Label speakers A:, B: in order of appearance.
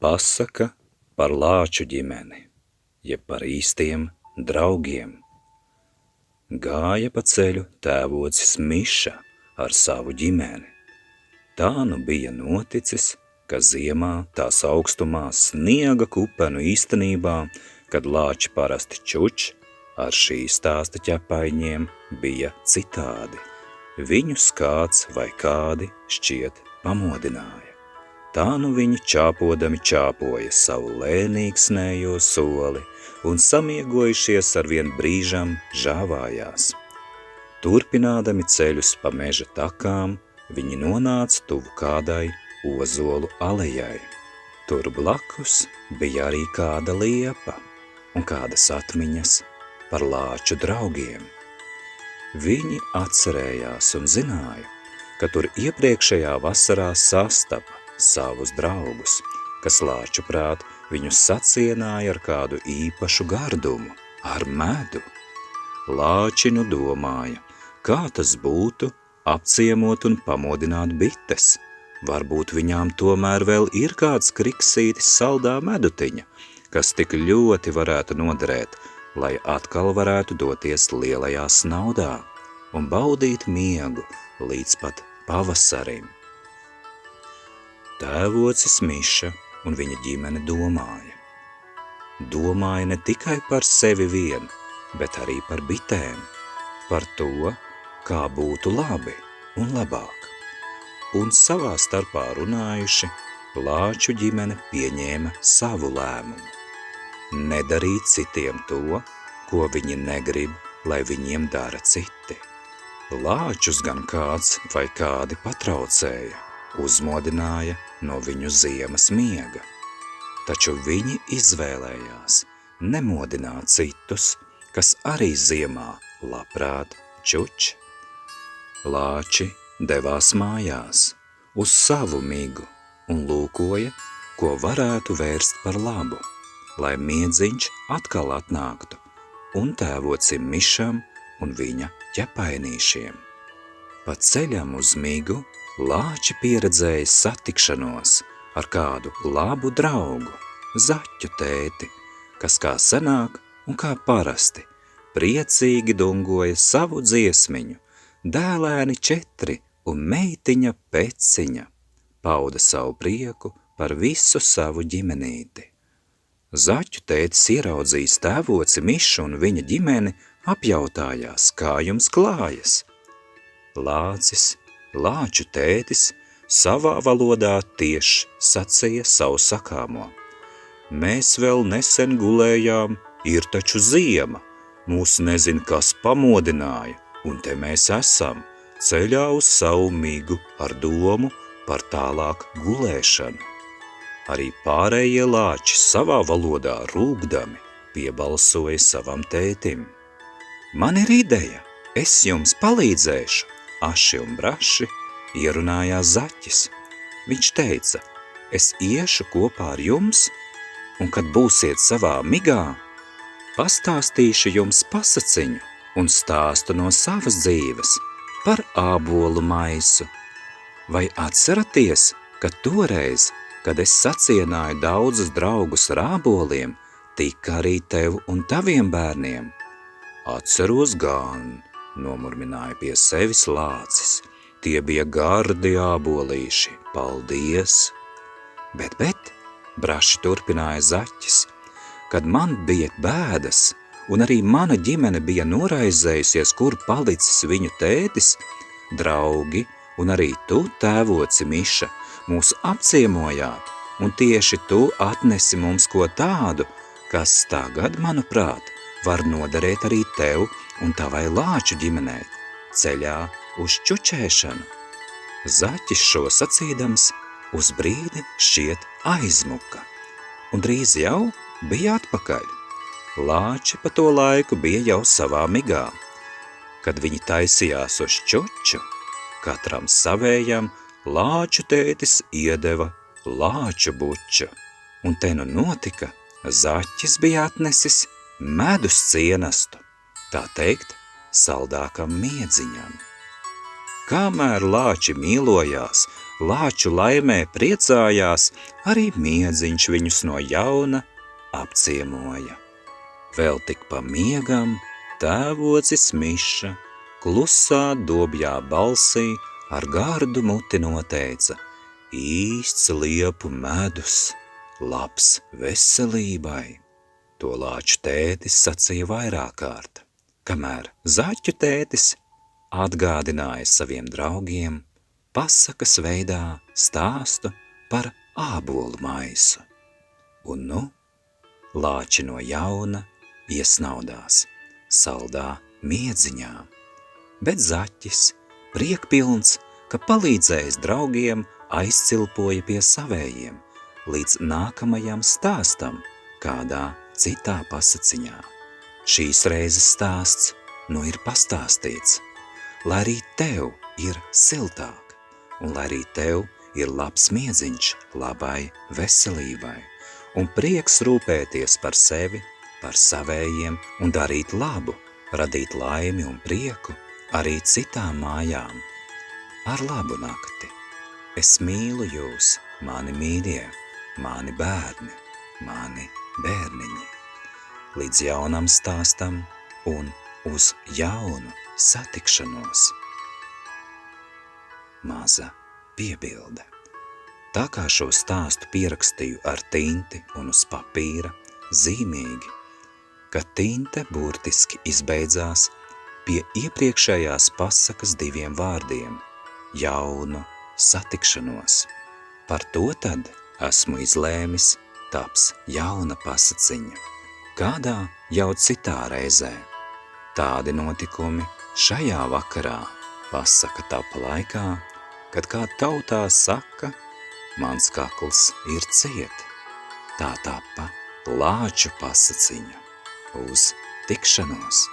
A: Pasaka par lāču ģimeni, jeb par īstiem draugiem. Gāja pa ceļu tēvocis Miša ar savu ģimeni. Tā nu bija noticis, ka ziemā tās augstumā sniega kupenu īstenībā, kad lāči parasti čuč, ar šī stāsta ķepaiņiem bija citādi. Viņus kāds vai kādi šķiet pamodināja. Tā nu viņi čāpodami čāpoja savu lēnīgsnējo soli un samiegojušies arvien brīžam žāvājās. Turpinādami ceļus pa meža takām, viņi nonāca tuvu kādai ozolu alejai. Tur blakus bija arī kāda liepa un kādas atmiņas par lāču draugiem. Viņi atcerējās un zināja, ka tur iepriekšējā vasarā sastapa savus draugus, kas lāču prāt viņus sacienāja ar kādu īpašu gardumu, ar medu. Lāči nu domāja, kā tas būtu apciemot un pamodināt bites. Varbūt viņām tomēr vēl ir kāds kriksītis saldā medutiņa, kas tik ļoti varētu noderēt, lai atkal varētu doties lielajā snaudā un baudīt miegu līdz pat pavasarim. Tēvocis Miša un viņa ģimene domāja. Domāja ne tikai par sevi vien, bet arī par bitēm, par to, kā būtu labi un labāk. Un savā starpā runājuši, lāču ģimene pieņēma savu lēmumu. Nedarīt citiem to, ko viņi negrib, lai viņiem dara citi. Lāčus gan kāds vai kādi patraucēja, uzmodināja no viņu ziemas miega. Taču viņi izvēlējās nemodināt citus, kas arī ziemā labprāt čuč. Lāči devās mājās uz savu migu un lūkoja, ko varētu vērst par labu, lai miedziņš atkal atnāktu un tēvocim Mišam un viņa ķepainīšiem. Pa ceļam uz migu lāči pieredzēja satikšanos ar kādu labu draugu, zaķu tēti, kas kā senāk un kā parasti priecīgi dungoja savu dziesmiņu, dēlēni 4 un meitiņa Peciņa, pauda savu prieku par visu savu ģimenīti. Zaķu tētis ieraudzījis tēvoci Mišu un viņa ģimeni, apjautājās, kā jums klājas. Lācis, lāču tētis, savā valodā tieši sacīja savu sakāmo. Mēs vēl nesen gulējām, ir taču ziema, mūs nezin, kas pamodināja, un te mēs esam, ceļā uz savu migu ar domu par tālāk gulēšanu. Arī pārējie lāči savā valodā rūgdami piebalsoja savam tētim. Man ir ideja, es jums palīdzēšu, aši un braši ierunājās zaķis. Viņš teica, es iešu kopā ar jums, un kad būsiet savā migā, pastāstīšu jums pasaciņu un stāstu no savas dzīves par ābolu maisu. Vai atceraties, ka toreiz, kad es sacienāju daudzus draugus ar āboliem, tika arī tev un taviem bērniem? Atceros gan, nomurmināja pie sevis lācis. Tie bija gardi ābolīši, paldies. Bet, braši turpināja zaķis, kad man bija bēdas, un arī mana ģimene bija noraizējusies, kur palicis viņu tētis, draugi un arī tu, tēvoci Miša, mūs apciemojāt, un tieši tu atnesi mums ko tādu, kas tagad, manuprāt, var noderēt arī tev un tavai lāču ģimenei ceļā uz čučēšanu. Zaķis šo sacīdams uz brīdi šķiet aizmuka, un drīz jau bija atpakaļ. Lāči pa to laiku bija jau savā migā. Kad viņi taisījās uz čuču, katram savējam lāču tētis iedeva lāču buču, un te nu notika, zaķis bija atnesis medus cienastu, tā teikt, saldākam miedziņam. Kamēr lāči mīlojās lāču laimē priecājās, arī miedziņš viņus no jauna apciemoja. Vēl tik pa miegam tēvocis Miša klusā dobjā balsī ar gardu muti noteica: īsts liepu medus, labs veselībai. To lāču tētis sacīja vairāk kārt, kamēr zaķu tētis atgādināja saviem draugiem pasakas veidā stāstu par ābolu maisu. Un nu, lāči no jauna iesnaudās saldā miedziņā, bet zaķis, priekpilns, ka palīdzējis draugiem, aizcilpoja pie savējiem, līdz nākamajam stāstam kādā citā pasaciņā. Šīs reizes stāsts nu ir pastāstīts, lai arī tev ir siltāk, un lai arī tev ir labs miedziņš labai veselībai, un prieks rūpēties par sevi, par savējiem un darīt labu, radīt laimi un prieku arī citām mājām. Ar labu nakti! Es mīlu jūs, mani mīļie, mani bērni, mani bērniņi, līdz jaunam stāstam un uz jaunu satikšanos. Maza piebilde. Tā kā šo stāstu pierakstīju ar tinti un uz papīra, zīmīgi, ka tinte burtiski izbeidzās pie iepriekšējās pasakas 2 vārdiem – jaunu satikšanos. Par to tad esmu izlēmis taps jauna pasaciņa, kādā jau citā reizē. Tādi notikumi šajā vakarā pasaka tapa laikā, kad kā tautā saka, mans kakls ir ciet. Tā tapa lāču pasaciņa. Uz tikšanos!